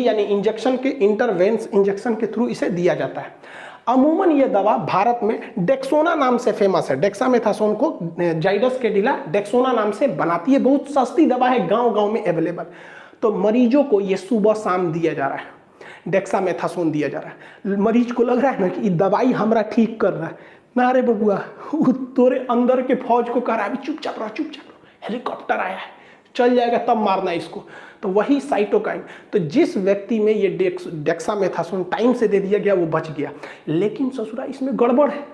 यानी इंजेक्शन के इंटरवेंस इंजेक्शन के थ्रू इसे दिया जाता है। अमूमन ये दवा भारत में डेक्सोना नाम से फेमस है। डेक्सामेथासोन को जाइडस कैडिला डेक्सोना नाम से बनाती है। बहुत सस्ती दवा है, गांव-गांव में अवेलेबल। तो मरीजों को ये सुबह शाम दिया जा रहा है, डेक्सामेथासोन दिया जा रहा है। मरीज को लग रहा है ना कि दवाई हमरा ठीक कर रहा है, ना रे बबुआ, तोरे अंदर के फौज को कह रहा है चुपचाप रहो, हेलीकॉप्टर आया है, चल जाएगा तब मारना इसको। तो वही साइटोकाइन। तो जिस व्यक्ति में ये डेक्सामेथासोन टाइम से दे दिया गया वो बच गया। लेकिन ससुरा इसमें गड़बड़ है।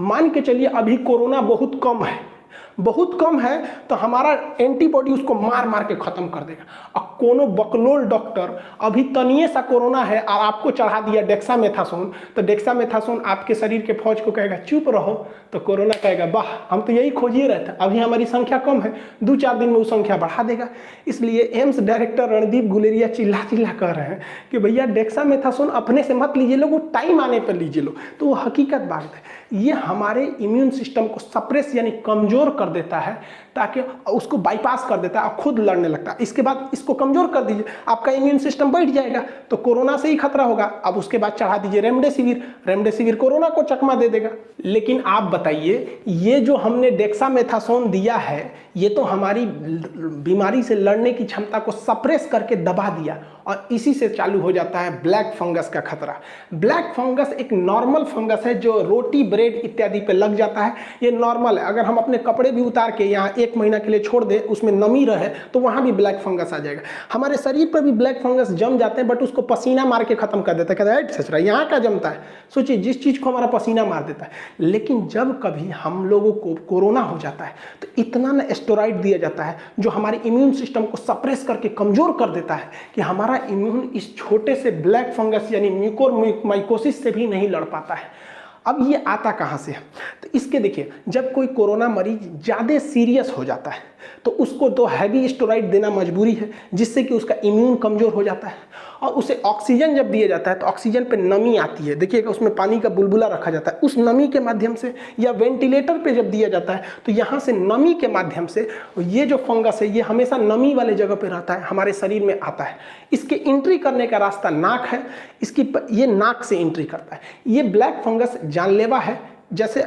मान के चलिए अभी कोरोना बहुत कम है तो हमारा एंटीबॉडी उसको मार मार के खत्म कर देगा। और कोनो बकलोल डॉक्टर अभी तनिए सा कोरोना है और आपको चढ़ा दिया डेक्सामेथासोन, तो डेक्सामेथासोन आपके शरीर के फौज को कहेगा चुप रहो, तो कोरोना कहेगा वाह हम तो यही खोजिए रहे थे, अभी हमारी संख्या कम है, 2-4 दिन में वो संख्या बढ़ा देगा। इसलिए एम्स डायरेक्टर रणदीप गुलेरिया चिल्ला कह रहे हैं कि भैया डेक्सामेथासोन अपने से मत लीजिए लो, वो टाइम आने पर लीजिए लो। तो वो हकीकत बात है, ये हमारे इम्यून सिस्टम को सप्रेस यानी कमजोर कर देता है, ताकि उसको बाईपास कर देता है और खुद लड़ने लगता है। इसके बाद इसको कमजोर कर दीजिए, आपका इम्यून सिस्टम बैठ जाएगा तो कोरोना से ही खतरा होगा। अब उसके बाद चढ़ा दीजिए रेमडेसिविर कोरोना को चकमा दे देगा। लेकिन आप बताइए, ये जो हमने डेक्सामेथासोन दिया है ये तो हमारी बीमारी से लड़ने की क्षमता को सप्रेस करके दबा दिया, और इसी से चालू हो जाता है ब्लैक फंगस का खतरा। ब्लैक फंगस एक नॉर्मल फंगस है जो रोटी, ब्रेड इत्यादि पे लग जाता है। ये नॉर्मल है। अगर हम अपने कपड़े भी उतार के यहाँ 1 महीना के लिए छोड़ दें, उसमें नमी रहे, तो वहाँ भी ब्लैक फंगस आ जाएगा। हमारे शरीर पर भी ब्लैक फंगस जम जाते हैं, बट उसको पसीना मार के खत्म कर देता है। कहता है सच रहा है, यहाँ का जमता है। सोचिए, जिस चीज़ को हमारा पसीना मार देता है। लेकिन जब कभी हम लोगों को कोरोना हो जाता है तो इतना ना स्टेरॉइड दिया जाता है जो हमारे इम्यून सिस्टम को सप्रेस करके कमजोर कर देता है कि हमारा इम्यून इस छोटे से ब्लैक फंगस यानी म्यूकोरमाइकोसिस से भी नहीं लड़ पाता है। अब ये आता कहाँ से है? तो इसके देखिए, जब कोई कोरोना मरीज ज़्यादा सीरियस हो जाता है तो उसको तो हैवी स्टेरॉइड देना मजबूरी है, जिससे कि उसका इम्यून कमज़ोर हो जाता है। और उसे ऑक्सीजन जब दिया जाता है तो ऑक्सीजन पे नमी आती है। देखिएगा, उसमें पानी का बुलबुला रखा जाता है, उस नमी के माध्यम से, या वेंटिलेटर पे जब दिया जाता है तो यहाँ से नमी के माध्यम से ये जो फंगस है ये हमेशा नमी वाले जगह पे रहता है, हमारे शरीर में आता है। इसके एंट्री करने का रास्ता नाक है, ये नाक से एंट्री करता है। ये ब्लैक फंगस जानलेवा है। जैसे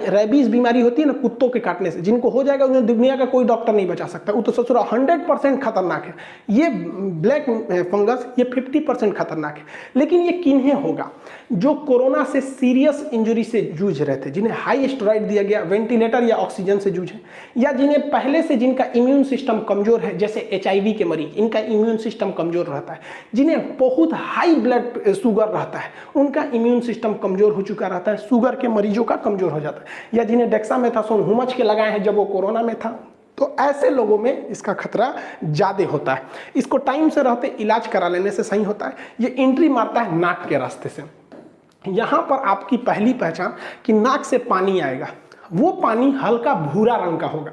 रेबीज बीमारी होती है ना कुत्तों के काटने से, जिनको हो जाएगा उन्हें दुनिया का कोई डॉक्टर नहीं बचा सकता, वो तो ससुरा 100% खतरनाक है। ये ब्लैक फंगस ये 50% खतरनाक है। लेकिन ये किन्हें होगा? जो कोरोना से सीरियस इंजरी से जूझ रहे थे, जिन्हें हाई स्टेरॉइड दिया गया, वेंटिलेटर या ऑक्सीजन से जूझे, या जिन्हें पहले से जिनका इम्यून सिस्टम कमजोर है, जैसे HIV के मरीज, इनका इम्यून सिस्टम कमजोर रहता है। जिन्हें बहुत हाई ब्लड शुगर रहता है, उनका इम्यून सिस्टम कमजोर हो चुका रहता है, शुगर के मरीजों का कमजोर हो जाता है। या जिन्हें डेक्सामेथासोन हुमच के लगाए हैं जब वो कोरोना में था, तो ऐसे लोगों में इसका खतरा ज़्यादा होता है। इसको टाइम से रहते इलाज करा लेने से सही होता है। ये एंट्री मारता है नाक के रास्ते से। यहाँ पर आपकी पहली पहचान कि नाक से पानी आएगा, वो पानी हल्का भूरा रंग का होगा,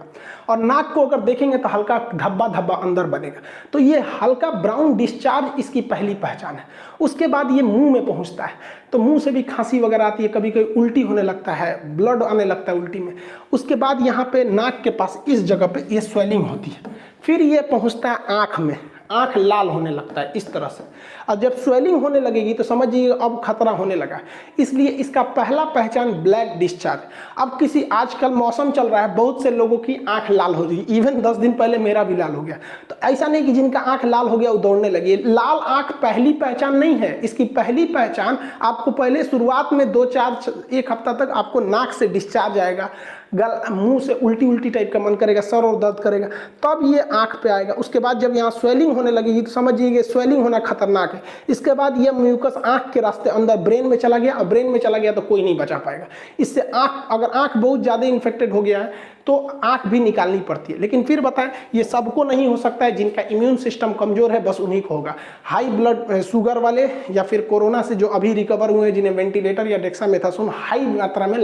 और नाक को अगर देखेंगे तो हल्का धब्बा धब्बा अंदर बनेगा। तो ये हल्का ब्राउन डिस्चार्ज इसकी पहली पहचान है। उसके बाद ये मुंह में पहुंचता है, तो मुंह से भी खांसी वगैरह आती है, कभी कभी उल्टी होने लगता है, ब्लड आने लगता है उल्टी में। उसके बाद यहाँ पे नाक के पास इस जगह पे ये स्वेलिंग होती है। फिर ये पहुँचता है आँख में, आँख लाल होने लगता है इस तरह से। और जब स्वेलिंग होने लगेगी तो समझिए अब खतरा होने लगा। इसलिए इसका पहला पहचान ब्लैक डिस्चार्ज। अब किसी आजकल मौसम चल रहा है, बहुत से लोगों की आंख लाल हो रही है। इवन 10 दिन पहले मेरा भी लाल हो गया। तो ऐसा नहीं कि जिनका आंख लाल हो गया वो दौड़ने लगी। लाल आंख पहली पहचान नहीं है। इसकी पहली पहचान आपको पहले शुरुआत में 1 हफ्ता तक आपको नाक से डिस्चार्ज आएगा, मुंह से उल्टी टाइप का मन करेगा, सर और दर्द करेगा, तब ये आंख पे आएगा। उसके बाद जब यहाँ स्वेलिंग होने लगेगी तो समझिए स्वेलिंग होना खतरनाक है। इसके बाद ये म्यूकस आंख के रास्ते अंदर ब्रेन में चला गया, और ब्रेन में चला गया तो कोई नहीं बचा पाएगा। इससे अगर आंख बहुत ज़्यादा इन्फेक्टेड हो गया है तो आंख भी निकालनी पड़ती है। लेकिन फिर बताएं, ये सबको नहीं हो सकता है। जिनका इम्यून सिस्टम कमजोर है बस उन्हीं को होगा। हाई ब्लड शुगर वाले, या फिर कोरोना से जो अभी रिकवर हुए, जिन्हें वेंटिलेटर या डेक्सामेथासोन हाई मात्रा में